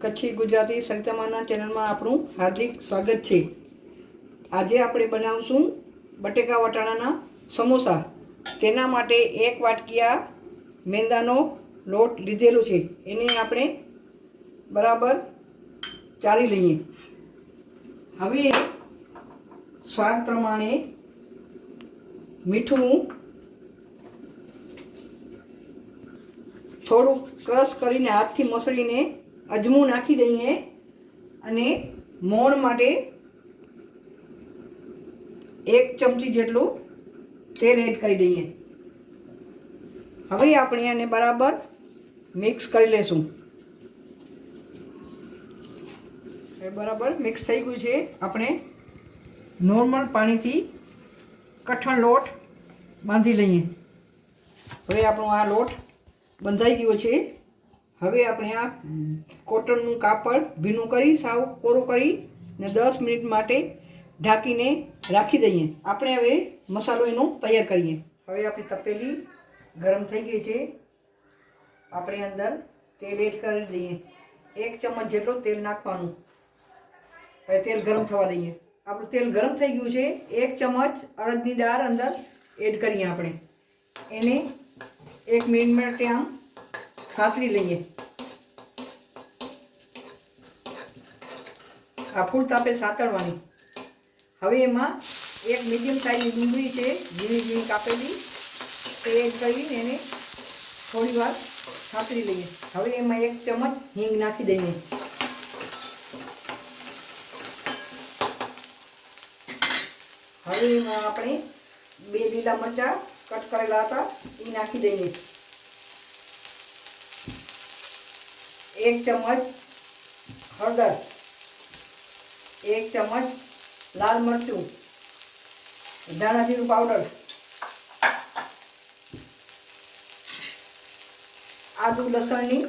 કચ્છી ગુજરાતી સરિતામાના ચેનલમાં આપણું હાર્દિક સ્વાગત છે। આજે આપણે બનાવશું બટેકા વટાણાના સમોસા। તેના માટે એક વાટકીયા મેંદાનો લોટ લીધેલો છે, એને આપણે બરાબર ચાળી લઈએ। હવે સ્વાદ પ્રમાણે મીઠું, થોડું ક્રશ કરીને હાથથી મસળીને અજમું નાખી દઈએ અને મોણ માટે 1 ચમચી જેટલું તેલ એડ કરી દઈએ। હવે આપણે આને બરાબર મિક્સ કરી લેશું। એ બરાબર મિક્સ થઈ ગયું છે। આપણે નોર્મલ પાણીથી કઠણ લોટ બાંધી લઈએ। હવે આપણો આ લોટ બંધાઈ ગયો છે। હવે આપણે આ કોટનનું કાપડ ભીનું કરી સાવ કોરું કરી ને 10 મિનિટ માટે ઢાંકીને રાખી દઈએ। આપણે હવે મસાલો એનો તૈયાર કરીએ। હવે આપણી તપેલી ગરમ થઈ ગઈ છે। આપણે અંદર તેલ એડ કરી દઈએ। 1 ચમચ જેટલું તેલ નાખવાનું। હવે તેલ ગરમ થવા દઈએ। આપણું તેલ ગરમ થઈ ગયું છે। 1 ચમચ અડદની દાળ અંદર એડ કરીએ। આપણે એને 1 મિનિટ માટે આમ સાંતળી લઈએ। આ ફૂલ તાપે સાંતળવાની। હવે એમાં 1 મીડિયમ સાઈઝની ડુંગળી છે, ઝીણી ઝીણી કાપેલી, તે એડ કરીને એને થોડી વાર સાંતળી લઈએ। હવે એમાં 1 ચમચ હિંગ નાખી દઈએ। હવે એમાં આપણે 2 લીલા મરચાં કટ કરેલા હતા એ નાખી દઈએ। 1 ચમચ હળદર, 1 ચમચ લાલ મરચું, ધાણા જીરું પાવડર, આદુ લસણની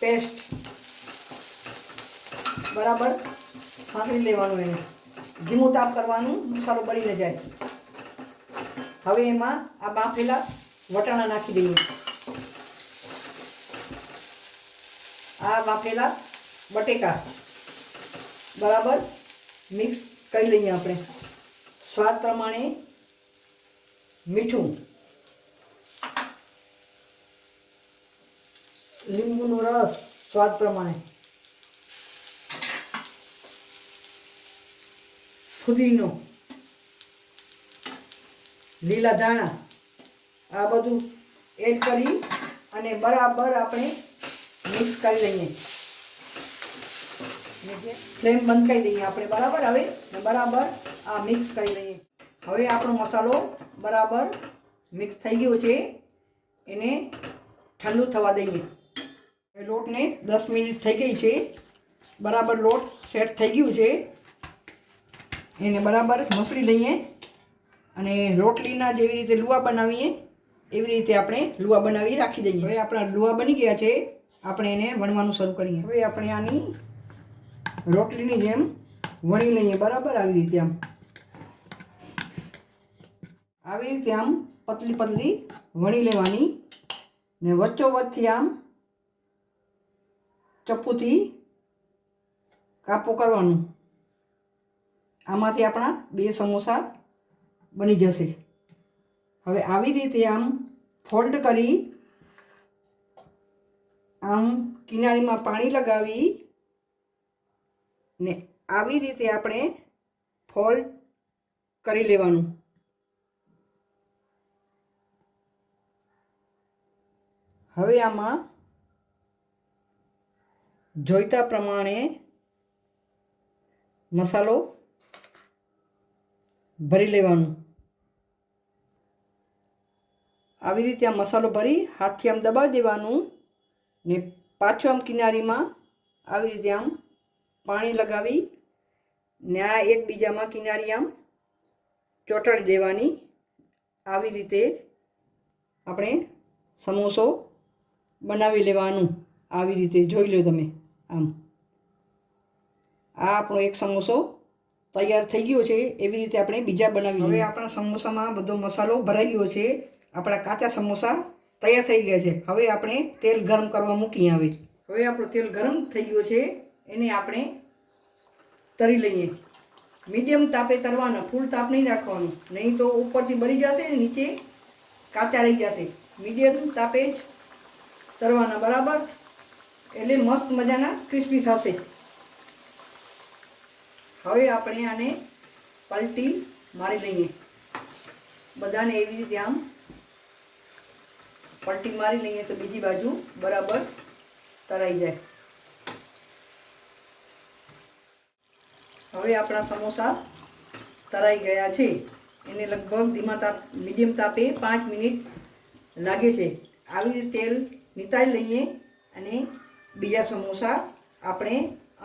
પેસ્ટ બરાબર સાંતળી લેવાનું। એને ધીમું તાપ કરવાનું, મસાલો બળી ન જાય। હવે એમાં આ બાફેલા વટાણા નાખી દઈએ। આ બાફેલા બટેકા બરાબર મિક્સ કરી લઈએ। આપણે સ્વાદ પ્રમાણે મીઠું, લીંબુનો રસ સ્વાદ પ્રમાણે, ફુદીનો, લીલા ધાણા, આ બધું એડ કરી અને બરાબર આપણે મિક્સ કરી લઈએ। ફ્લેમ બંધ કરી દઈએ આપણે બરાબર। હવે બરાબર આ મિક્સ કરી લઈએ। હવે આપણો મસાલો બરાબર મિક્સ થઈ ગયો છે, એને ઠંડુ થવા દઈએ। લોટને 10 મિનિટ થઈ ગઈ છે, બરાબર લોટ સેટ થઈ ગયું છે। એને બરાબર મસળી લઈએ અને રોટલીના જેવી રીતે લુવા બનાવીએ એવી રીતે આપણે લુવા બનાવી રાખી દઈએ। હવે આપણા લુવા બની ગયા છે, આપણે એને વણવાનું શરૂ કરીએ। હવે આપણે આની રોટલીની જેમ વણી લઈએ બરાબર। આવી રીતે આમ પતલી પતલી વણી લેવાની ને વચ્ચોવચ્ચથી આમ ચપ્પુથી કાપો કરવાનું। આમાંથી આપણા 2 સમોસા બની જશે। હવે આવી રીતે આમ ફોલ્ડ કરી આમ કિનારીમાં પાણી લગાવી ને આવી રીતે આપણે ફોલ્ડ કરી લેવાનું। હવે આમાં જોઈતા પ્રમાણે મસાલો ભરી લેવાનું। આવી રીતે આ મસાલો ભરી હાથથી આમ દબાવી દેવાનું ને પાછું આમ કિનારીમાં આવી રીતે આમ પાણી લગાવી ને આ એકબીજામાં કિનારી આમ ચોંટાડી દેવાની। આવી રીતે આપણે સમોસો બનાવી લેવાનું। આવી રીતે જોઈ લો તમે। આમ આ આપણો એક સમોસો તૈયાર થઈ ગયો છે। એવી રીતે આપણે બીજા બનાવી। હવે આપણા સમોસામાં બધો મસાલો ભરાઈ ગયો છે। આપણા કાચા સમોસા તૈયાર થઈ ગયા છે। હવે આપણે તેલ ગરમ કરવા મૂકીએ। હવે આપણું તેલ ગરમ થઈ ગયું છે, એને આપણે તરી લઈએ. મીડિયમ તાપે તરવાના, ફૂલ તાપ નહીં રાખવાનું, નહીં તો ઉપરથી બળી જશે ને નીચે કાચા રહી જશે. મીડિયમ તાપે જ તરવાના, બરાબર, એટલે મસ્ત મજાના ક્રિસ્પી થશે. હવે આપણે આને પલટી મારી લઈએ. બધાને એવી રીતે આમ પલટી મારી લઈએ તો બીજી બાજુ બરાબર તરાઈ જાય. હવે આપણા સમોસા તરાઈ ગયા છે. એને લગભગ ધીમા તાપ મીડિયમ તાપે 5 મિનિટ લાગે છે. આવી રીતે તેલ નિતારી લઈએ અને બીજા સમોસા આપણે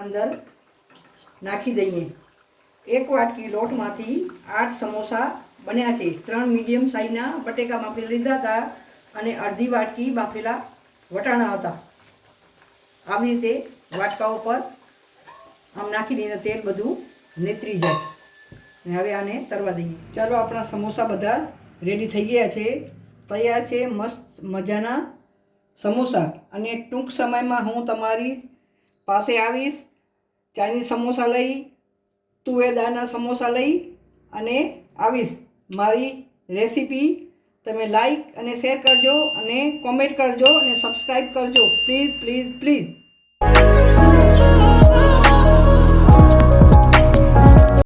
અંદર નાખી દઈએ. 1 વાટકી લોટમાંથી 8 સમોસા બન્યા છે. 3 મીડિયમ સાઈઝના બટેકા બાફી લીધા હતા અને અડધી વાટકી બાફેલા વટાણા હતા. આવી રીતે વાટકાઓ પર આમ નાખી દઈએ, તેલ બધું નેતરી જાય. અને હવે આને તરવા દઈએ. ચાલો, આપણા સમોસા બધા રેડી થઈ ગયા છે, તૈયાર છે મસ્ત મજાના સમોસા. અને ટૂંક સમયમાં હું તમારી પાસે આવીશ ચાઇનીઝ સમોસા લઈ, તુવેર દાળના સમોસા લઈ અને આવીશ. મારી રેસીપી તમે લાઈક અને શેર કરજો અને કોમેન્ટ કરજો અને સબસ્ક્રાઈબ કરજો, પ્લીઝ પ્લીઝ પ્લીઝ.